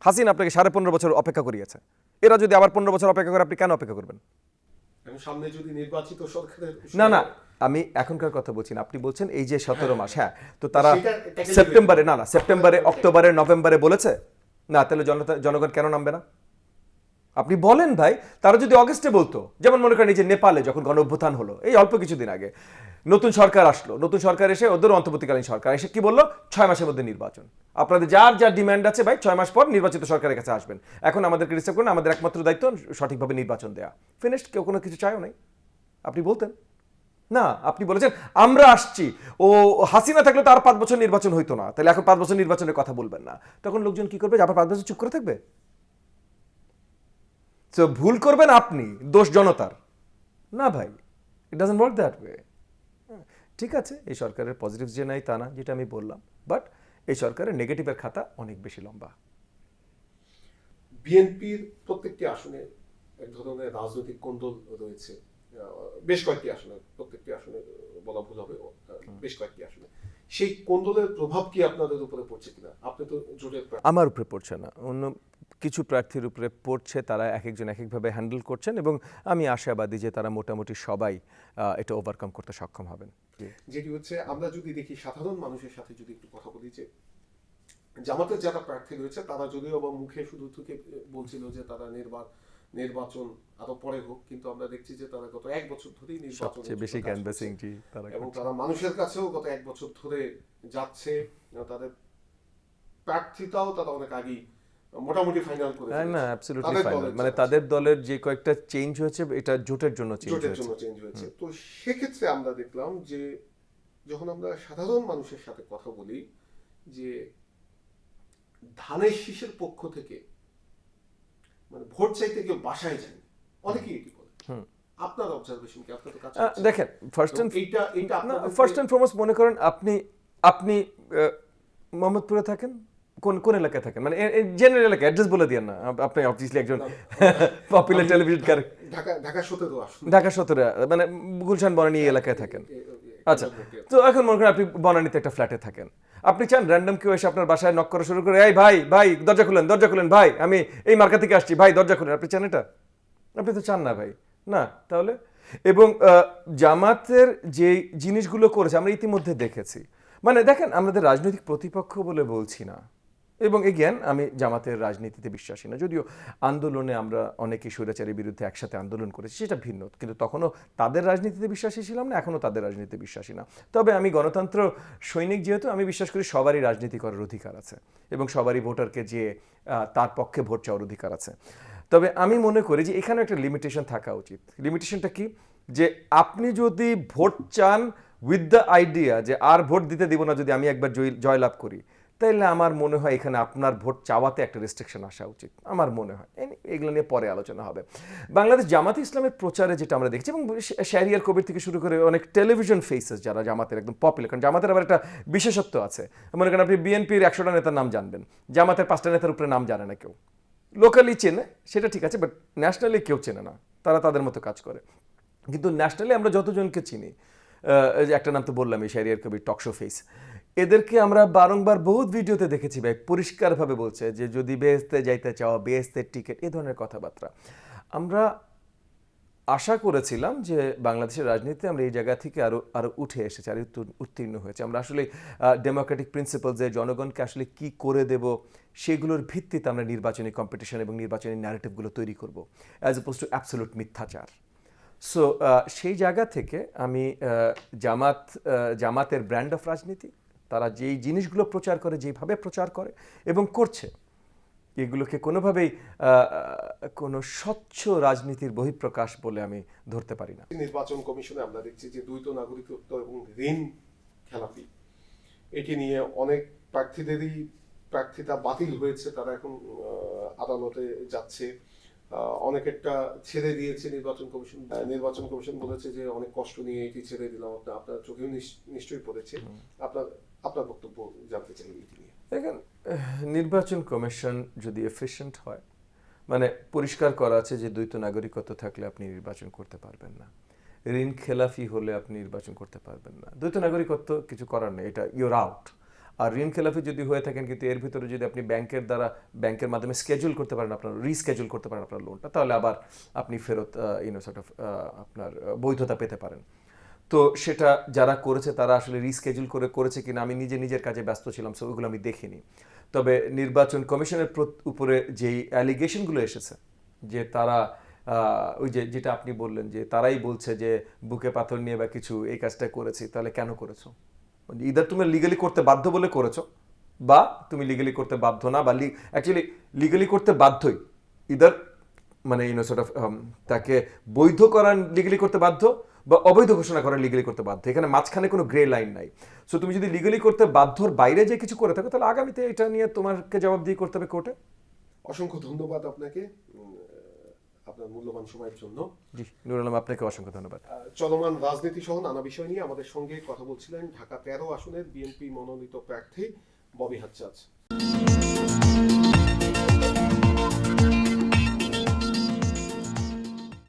হাসিনা আপনাকে 15.5 বছর অপেক্ষা করিয়েছে, এরা যদি আবার 15 বছর অপেক্ষা করে আপনি কেন অপেক্ষা করবেন? সামনে যদি নির্বাচিত সরকারের না, আমি এখনকার কথা বলছি না, আপনি বলছেন এই যে 17 মাস। হ্যাঁ, তো তারা সেপ্টেম্বরে, অক্টোবরে, নভেম্বরে বলেছে না, তাহলে জনগণ কেন নামবে না? আপনি বলেন ভাই, তারা যদি অগস্টে বলতো, যেমন মনে করেন এই যে নেপালে যখন গণ অভ্যুত্থান হলো এই অল্প কিছুদিন আগে, নতুন সরকার আসলো, নতুন সরকার এসে ওদের অন্তর্বর্তীকালীন সরকার এসে কি বললো, 6 মাসের মধ্যে নির্বাচন, আপনাদের যার ডিমান্ড আছে ভাই 6 মাস পর নির্বাচিত সরকারের কাছে আসবেন, এখন আমাদেরকে রিসিভ করুন, আমাদের একমাত্র দায়িত্ব সঠিকভাবে নির্বাচন দেয়া, ফিনিশড। কেউ কোনো কিছু চায়ও নাই। আপনি বলতেন না, আপনি বলেছেন আমরা আসছি, ও হাসিনা থাকলে তো আর 5 বছর নির্বাচন হইতো না, তাহলে এখন 5 বছর নির্বাচনের কথা বলবেন না। তখন লোকজন কি করবে, আবার 5 বছর চুপ করে থাকবে? তো ভুল করবেন আপনি, দোষ জনতার না ভাই, it doesn't work that way. ঠিক আছে, এই সরকারের পজিটিভ যে নাই তা না, যেটা আমি বললাম, বাট এই সরকারের নেগেটিভের খাতা অনেক বেশি লম্বা। বিএনপির প্রত্যেকটি আসনে এক ধরনের রাজনৈতিক কোন্দল রয়েছে, বেশ কয়েকটি আসনে, প্রত্যেকটি আসনে বলা ভুল হবে, বেশ কয়েকটি আসনে। সেই কোন্দলের প্রভাব কি আপনাদের উপরে পড়ছে কিনা? আপনি তো জোটের প্রার্থী। আমার উপরে পড়ছে না, অন্য কিছু প্রার্থীর উপরে পড়ছে, তারা এক একজন এক একভাবে হ্যান্ডেল করছেন এবং আমি আশাবাদী যে তারা মোটামুটি সবাই এটা ওভারকাম করতে সক্ষম হবেন। যেটি হচ্ছে, আমরা যদি দেখি সাধারণ মানুষের সাথে যদি একটু কথা বলি, যে জামাতের যারা প্রার্থী রয়েছে তারা যদিও বা মুখে শুধু থেকে বলছিল যে তারা নির্বাচন আরো পরে হোক, কিন্তু আমরা দেখছি যে তারা গত 1 বছর ধরেই নির্বাচন বেশি ক্যানভাসিং এবং তারা মানুষের কাছেও গত 1 বছর ধরে যাচ্ছে, তাদের প্রার্থিতাও তারা অনেক আগেই মোটামুটি ফাইনাল করে না ফেলেছে। অ্যাবসলিউটলি তাদের ফাইনাল, দলের মানে জন্য। তাদের দলের যে কয়েকটা চেঞ্জ হয়েছে এটা জোটের জন্য চেঞ্জ জোটের হয়েছে। জন্য চেঞ্জ হয়েছে। তো সেক্ষেত্রে আমরা দেখলাম যে যখন আমরা সাধারণ মানুষের সাথে কথা বলি যে ধানের শীষের পক্ষ থেকে মানে ভোট চাইতে কেউ বাসায় যায় অনেকেই এটি বলে। আপনার অবজারভেশন কি? আপনার তো কাজ করছেন। দেখেন ফার্স্ট তো এইটা আপনাদের ফার্স্ট অ্যান্ড ফরমোস্ট মনে করেন আপনি মোহাম্মদপুরে থাকেন, কোন এলাকায় থাকেন, মানে জেনারেল এলাকা অ্যাড্রেস বলে দিয়েন না, আপনি অবভিয়াসলি একজন পপুলার টেলিভিশন ঢাকা 17 আসুন। ঢাকা 17 মানে গুলশান বনানী এই এলাকায় থাকেন। আচ্ছা, তো এখন মনে করেন আপনি বনানীতে একটা ফ্ল্যাটে থাকেন, আপনি চান র্যান্ডম কেউ এসে আপনার বাসায় নক করা শুরু করে, এই ভাই দরজা খুলেন ভাই, আমি এই মার্কা থেকে আসছি ভাই দরজা খুলেন, আপনি চান এটা? আপনি তো চান না ভাই, না। তাহলে এবং জামাতের যে জিনিসগুলো করেছে আমরা ইতিমধ্যে দেখেছি, মানে দেখেন আমাদের রাজনৈতিক প্রতিপক্ষ বলে বলছি না, এবং এগেন আমি জামাতের রাজনীতিতে বিশ্বাসী না, যদিও আন্দোলনে আমরা অনেকে স্বৈরাচারের বিরুদ্ধে একসাথে আন্দোলন করেছি, সেটা ভিন্ন, কিন্তু তখনও তাদের রাজনীতিতে বিশ্বাসী ছিলাম না, এখনও তাদের রাজনীতিতে বিশ্বাসী না। তবে আমি গণতন্ত্র সৈনিক যেহেতু, আমি বিশ্বাস করি সবারই রাজনীতি করার অধিকার আছে এবং সবারই ভোটারকে যে তার পক্ষে ভোট চাওয়ার অধিকার আছে। তবে আমি মনে করি যে এখানে একটা লিমিটেশন থাকা উচিত। লিমিটেশনটা কি? যে আপনি যদি ভোট চান উইথ দ্য আইডিয়া যে আর ভোট দিতে দিব না যদি আমি একবার জয়লাভ করি, তাইলে আমার মনে হয় এখানে আপনার ভোট চাওয়াতে একটা রেস্ট্রিকশন আসা উচিত, আমার মনে হয়। এগুলো নিয়ে পরে আলোচনা হবে। বাংলাদেশ জামাতে ইসলামের প্রচারে যেটা আমরা দেখছি, এবং শাহরিয়ার কবির থেকে শুরু করে অনেক টেলিভিশন ফেসেস যারা জামাতের একদম পপুলার, কারণ জামাতের আবার একটা বিশেষত্ব আছে, মনে করেন আপনি বিএনপির 100টা নেতার নাম জানবেন, জামাতের 5টা নেতার উপরে নাম জানে না কেউ। লোকালি চেনে সেটা ঠিক আছে, বাট ন্যাশনালি কেউ চেনে না, তারা তাদের মতো কাজ করে। কিন্তু ন্যাশনালি আমরা যতজনকে চিনি, একটা নাম তো বললাম, এই শাহরিয়ার কবির টকশো ফেস, এদেরকে আমরা বারংবার বহুত ভিডিওতে দেখেছি ভাই পরিষ্কারভাবে বলছে যে যদি বেহেশতে যাইতে চাও, বেহেশতের টিকিট, এই ধরনের কথাবার্তা। আমরা আশা করেছিলাম যে বাংলাদেশের রাজনীতিতে আমরা এই জায়গা থেকে আরো উঠে এসেছি, আরো উত্তীর্ণ হয়েছে। আমরা আসলে ডেমোক্রেটিক প্রিন্সিপাল যে জনগণকে আসলে কি করে দেব সেগুলোর ভিত্তিতে আমরা নির্বাচনী কম্পিটিশন এবং নির্বাচনী ন্যারেটিভগুলো তৈরি করব, অ্যাজ অপোজ টু অ্যাবসলিউট মিথ্যাচার। সো সেই জায়গা থেকে আমি জামাতের ব্র্যান্ড অফ রাজনীতি, তারা যেই জিনিসগুলো প্রচার করে, যেভাবে প্রচার করে এবং করছে, এগুলোকে কোনোভাবেই কোনো স্বচ্ছ রাজনীতির বহিঃপ্রকাশ বলে আমি ধরতে পারি না। নির্বাচন কমিশনে আমরা দেখছি যে দ্বৈত নাগরিকত্ব এবং ঋণ খেলাপি, এটি নিয়ে অনেক প্রার্থীদেরই প্রার্থিতা বাতিল হয়েছে, তারা এখন আদালতে যাচ্ছে। অনেকেরটা ছেড়ে দিয়েছে নির্বাচন কমিশন বলেছে যে অনেক কষ্ট নিয়ে এটি ছেড়ে দিলাম। আপনার চোখেও নিশ্চয়ই পড়েছে। আপনার বক্তব্য জানতে চাই এটি নিয়ে। দেখেন, নির্বাচন কমিশন যদি এফিশিয়েন্ট হয়, মানে পরিষ্কার করা আছে যে দ্বৈত নাগরিকত্ব থাকলে আপনি নির্বাচন করতে পারবেন না, ঋণ খেলাফি হলে আপনি নির্বাচন করতে পারবেন না, দ্বৈত নাগরিকত্ব কিছু করার নেই, এটা ইউর আউট। আর ঋণ খেলাফি যদি হয়ে থাকেন, কিন্তু এর ভিতরে যদি আপনি ব্যাংকের মাধ্যমে স্কেজুল করতে পারেন, আপনার রিস্কেজুল করতে পারেন আপনার লোনটা, তাহলে আবার আপনি ফেরত আপনার বৈধতা পেতে পারেন। তো সেটা যারা করেছে তারা আসলে রিস্কেজুল করেছে কিনা, আমি নিজের কাজে ব্যস্ত ছিলাম, সো ওগুলো আমি দেখিনি। তবে নির্বাচন কমিশনের উপরে যেই অ্যালিগেশনগুলো এসেছে যে তারা ওই যেটা আপনি বললেন যে তারাই বলছে যে বুকে পাথর নিয়ে বা কিছু এই কাজটা করেছি, তাহলে কেন করেছো? ইদার তুমি লিগালি করতে বাধ্য বলে করেছো, বা তুমি লিগালি করতে বাধ্য না, বা অ্যাকচুয়ালি লিগালি করতে বাধ্যই, ইদার মানে তাকে বৈধ করার লিগালি করতে বাধ্য বা অবৈধ ঘোষণা করার লিগালি করতে বাধ্য, এখানে মাঝখানে কোনো গ্রে লাইন নাই। সো তুমি যদি লিগালি করতে বাধ্যর বাইরে যে কিছু করে থাকো, তাহলে আগামীতে এটা নিয়ে তোমাকে জবাবদিহি করতে হবে কোর্টে। অসংখ্য ধন্যবাদ আপনাকে আপনার মূল্যবান সময়ের জন্য। জি নুর আলম, আপনাকে অসংখ্য ধন্যবাদ। চলমান রাজনীতি সহ নানা বিষয় নিয়ে আমাদের সঙ্গে কথা বলছিলেন ঢাকা 13 আসনের বিএনপি মনোনীত প্রার্থী ববি হাজ্জাজ।